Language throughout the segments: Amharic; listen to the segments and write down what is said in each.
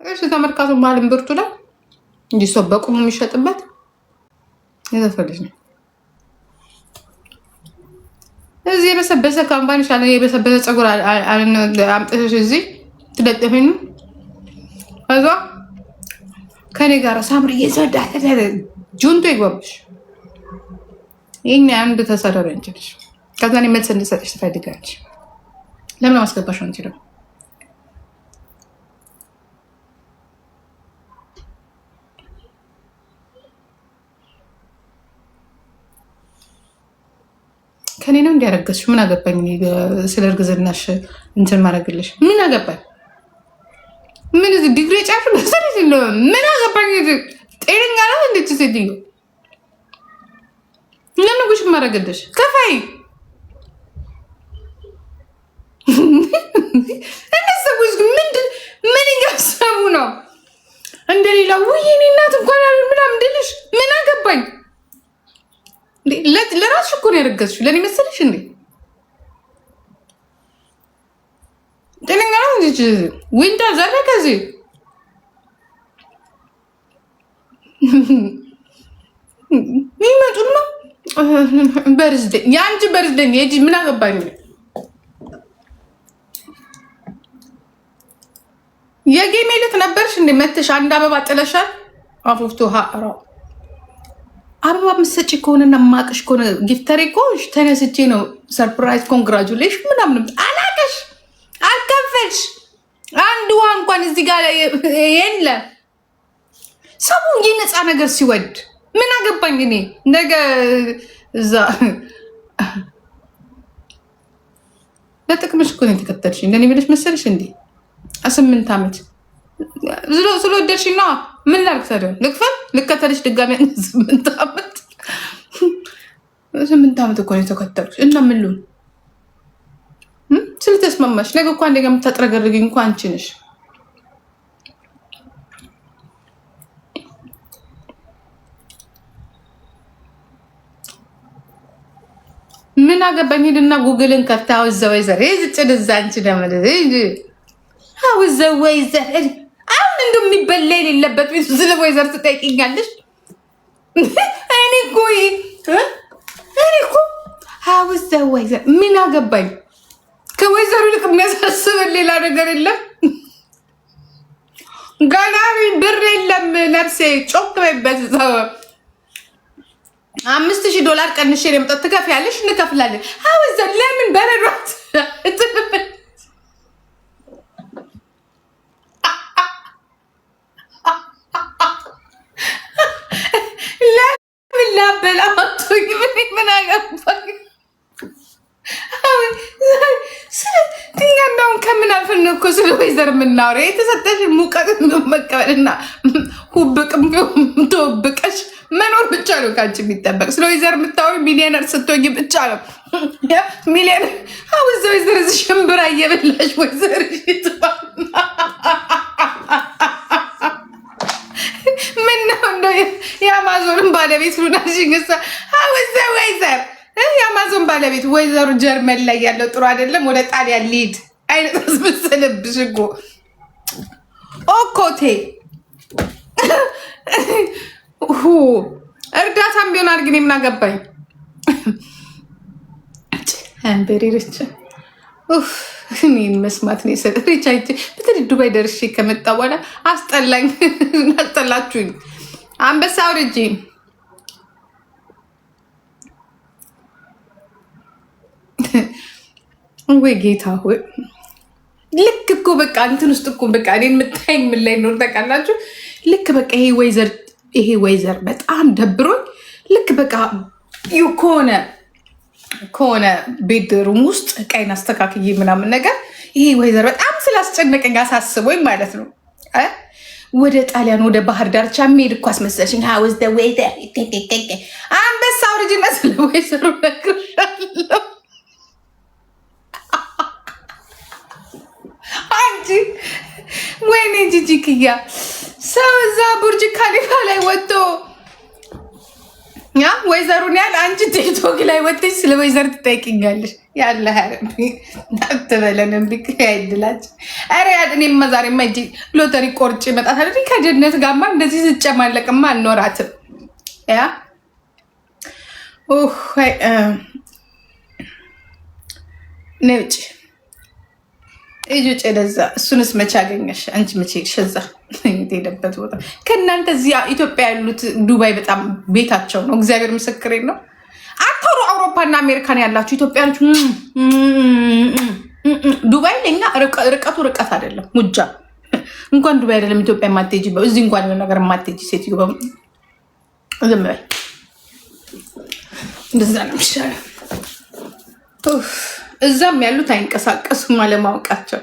እሺ ተመርካቱ ማለም ብርቱ ላይ እንዲሰበቁ የሚሸጥበት የዘፈልሽ ነው። እዚህ የበሰበሰ ካምፓኒ ሻለ የበሰበሰ ፀጉር አምጥተሽ እዚህ ትለጥፊኝ አዛ ከኔ ጋር ሳምሪ እየዘዳ ጁንቶ ይግባብሽ። የኛ አንድ ተሰረረ እንችልሽ ከዛ እኔ መልስ እንድሰጥሽ ትፈልጋለሽ። ለምን ማስገባሽ ነው እንጂ ደግሞ ከኔ ነው እንዲያረገዝሽ ምን አገባኝ? ስለ እርግዝናሽ እንትን ማድረግልሽ ምን አገባኝ? ምን እዚህ ዲግሪ ጫፍ መሰለሽ ነው? ምን አገባኝ? ጤነኛ ናት እንዴት ሴትዮ? ለምን ጉሽ ማድረግልሽ? ከፋይ እነሱ ጉሽ ምን እያሰቡ ነው? እንደሌላ ውይ እኔ እናት እንኳን ምናምን እንድልሽ ምን አገባኝ? ለራስሽ እኮ ነው ያረገዝሽው። ለኔ መሰለሽ እንዴ? ጤነኛ ነው እንጂ ዊንዳ ዘረ ከዚህ ይመጡና በርዝዴ ያንቺ በርዝዴ የጂ ምን አገባኝ? የጌሜ ዕለት ነበርሽ እንዴ? መተሽ አንድ አበባ ጥለሻል። አፎፍቶ ሀራው አበባ ምሰጪ ከሆነና ማቅሽ ከሆነ ጊፍተሪ ኮንሽ ተነስቼ ነው ሰርፕራይዝ ኮንግራጁሌሽን ምናምን አላቀሽ አልከፈልሽ። አንድ ውሃ እንኳን እዚህ ጋር የለ። ሰው የነፃ ነገር ሲወድ ምን አገባኝ እኔ? ነገ እዛ ለጥቅምሽ እኮ ነው የተከተልሽ። እንደኔ ብለሽ መሰለሽ እንዴ? 8 ዓመት ስለወደድሽኝ ነው። ምን ላድርግ ታዲያ? ልክፈል? ልከተልሽ ድጋሚ 8 ዓመት 8 ዓመት እኮ ነው የተከተልሽ እና ምን ልሁን? ስለተስማማሽ ነገ እኮ አንዴ የምታጥረገርጊኝ እንኳን አንቺ ነሽ። ምን አገባኝ? ሄድና ጉግልን ከፍታ አውዘወይዘር ይዝጭድዛ አንቺ ደመለ አውዘወይዘር አሁን እንደው የሚበላ የሌለበት ቤት ስለ ወይዘር ትጠይቂኛለሽ? እኔ እኮ አውዘወይዘር ምን አገባኝ? ከወይዘሩ ይልቅ የሚያሳስበን ሌላ ነገር የለም። ጋላሪ ብር የለም ነፍሴ ጮክ በይበት። $5000 ቀንሼ ለምጣት ትከፍያለሽ? እንከፍላለን። አውዘር ለምን በረዷት ላበላቶኝ ምን አገባኝ? ትኛናውን ከምን አልፈን ነው እኮ ስለ ወይዘር የምናወራ። የተሰጠሽን ሙቀት መቀበልና ሁብቅም ተወብቀሽ መኖር ብቻ ነው ከአንቺ የሚጠበቅ። ስለ ወይዘር የምታወሪ ሚሊዮነር ስትሆኝ ብቻ ነው። ሚሊዮነር አውዘ ወይዘር እዚህ ሽምብራ እየበላሽ ወይዘር የአማዞንን ባለቤት ሉናሽንሳ አውዘ ወይዘር የአማዞን ባለቤት ወይዘሩ ጀርመን ላይ ያለው ጥሩ አይደለም፣ ወደ ጣሊያን ሊድ አይነት አስመሰለብሽ እኮ ኦኮቴ። እርዳታም ቢሆን አድርግን የምን አገባኝ? አንበሬርች እኔን መስማት ነው የሰጠች። በተለይ ዱባይ ደርሼ ከመጣ በኋላ አስጠላኝ። አስጠላችሁኝ። አንበሳ አውርጄ ወይ ጌታ ሆይ። ልክ እኮ በቃ እንትን ውስጥ እኮ በቃ እኔን የምታይኝ ምን ላይ ነው ታውቃላችሁ? ልክ በቃ ይሄ ወይዘር በጣም ደብሮኝ ልክ በቃ ከሆነ ቤድሩም ውስጥ ቀይን አስተካክዬ ምናምን ነገር ይሄ ወይዘር በጣም ስላስጨነቀኝ አሳስቦኝ ማለት ነው ወደ ጣሊያን ወደ ባህር ዳርቻ የሚሄድ እኮ አስመሰለሽኝ። ሀውዝ ወይዘር አንበሳ አውርጅና ስለ ወይዘሩ ነግርሻለሁ። አንቺ ወይኔ ጂጂክያ ሰው እዛ ቡርጅ ካሊፋ ላይ ወጥቶ ያ ወይዘሩን ያህል አንቺ ቲክቶክ ላይ ወጥተሽ ስለ ወይዘር ትጠይቅኛለሽ። ያለ ትበለን እንዲህ አይድላች። ኧረ እኔማ ዛሬማ እንጂ ሎተሪ ቆርጬ እመጣታለሁ። ከጀነት ጋርማ እንደዚህ ስጨማለቅማ አልኖራትም። ያ ነጭ እጁ ደዛ እሱንስ መቼ አገኘሽ አንቺ? መቼ ሸዛ ሄደበት ቦታ ከእናንተ እዚያ ኢትዮጵያ ያሉት ዱባይ በጣም ቤታቸው ነው። እግዚአብሔር ምስክሬ ነው። አቶሩ አውሮፓና አሜሪካን ያላችሁ ኢትዮጵያኖች ዱባይ ለኛ ርቀቱ ርቀት አይደለም። ሙጃ እንኳን ዱባይ አይደለም ኢትዮጵያ ማቴጂ እዚህ እንኳን የሆነ ነገር ማቴጂ ሴትዮ ዝም በይ። እንደዛ ነው የሚሻለው። እዛም ያሉት አይንቀሳቀሱም አለማወቃቸው።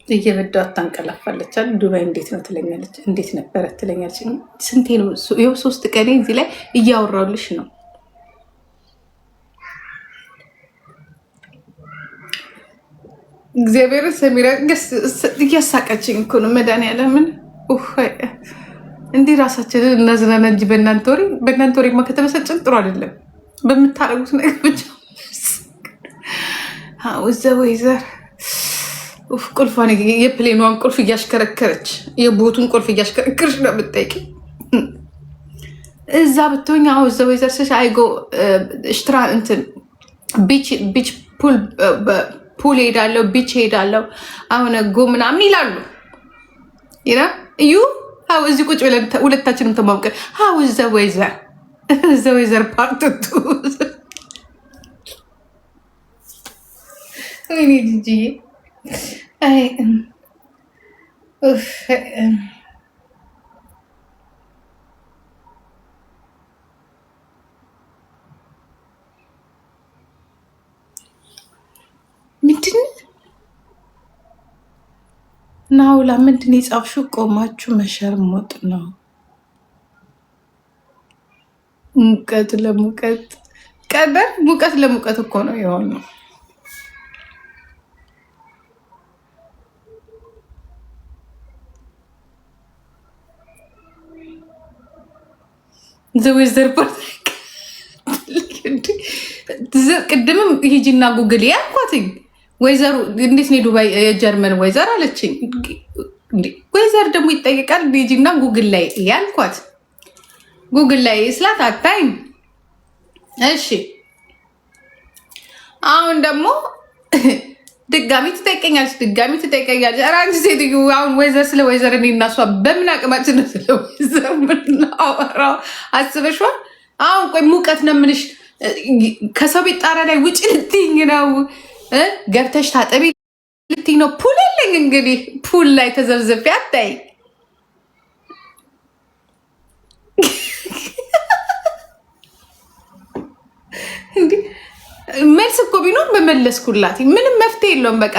እየበዳው አታንቀላፋለች አለ። ዱባይ እንዴት ነው ትለኛለች። እንዴት ነበረ ትለኛለች። ስንቴ ነው ይኸው 3 ቀን እዚህ ላይ እያወራሁልሽ ነው። እግዚአብሔር ሰሚራ እያሳቀችኝ እኮ ነው። መድኃኒዓለምን እንዲህ ራሳችንን እናዝናና እንጂ በእናንተ ወሬማ ከተበሰጭን ጥሩ አይደለም። በምታደርጉት ነገር ብቻ እዛ ወይዘር ቁልፏን የፕሌኗን ቁልፍ እያሽከረከረች የቦቱን ቁልፍ እያሽከረከረች ነው የምትጠይቂኝ። እዛ ብትሆኝ እዛ ወይዘር ስሽ አይጎ ሽትራ እንትን ቢች ፑል ሄዳለሁ፣ ቢች ሄዳለሁ፣ አሁን ጎ ምናምን ይላሉ ይና እዩ እዚህ ቁጭ ብለን ሁለታችንም ተማምቀን እዛ ወይዘር ፓርትቱ ወይኔ ጂጂዬ ምንድን ናውላ ምንድን የጻፍሽው? ቆማችሁ መሸርሞጥ ነው። ሙቀት ለሙቀት ቀደም ሙቀት ለሙቀት እኮ ነው የሆነው። ዘወይዘር ቅድምም ሂጂና ጉግል ያልኳትኝ ወይዘሩ እንዴት ነው ዱባይ የጀርመን ወይዘር አለችኝ። ወይዘር ደግሞ ይጠይቃል። ሂጂና ጉግል ላይ ያልኳት ጉግል ላይ ስላት አታይም። እሺ አሁን ደግሞ ድጋሚ ትጠይቀኛለች። ኧረ አንቺ ሴትዮ አሁን ወይዘር ስለ ወይዘር እኔ እና እሷ በምን አቅማችን ነው ስለ ወይዘር ምናወራው? አስበሽዋል? አሁን ቆይ ሙቀት ነው የምልሽ። ከሰው ቤት ጣራ ላይ ውጭ ልትይኝ ነው? ገብተሽ ታጠቢ ልትይኝ ነው? ፑል የለኝ እንግዲህ ፑል ላይ ተዘብዘፊ አታይ። እንዲህ መልስ እኮ ቢኖር በመለስኩላት ምንም መፍትሄ የለውም በቃ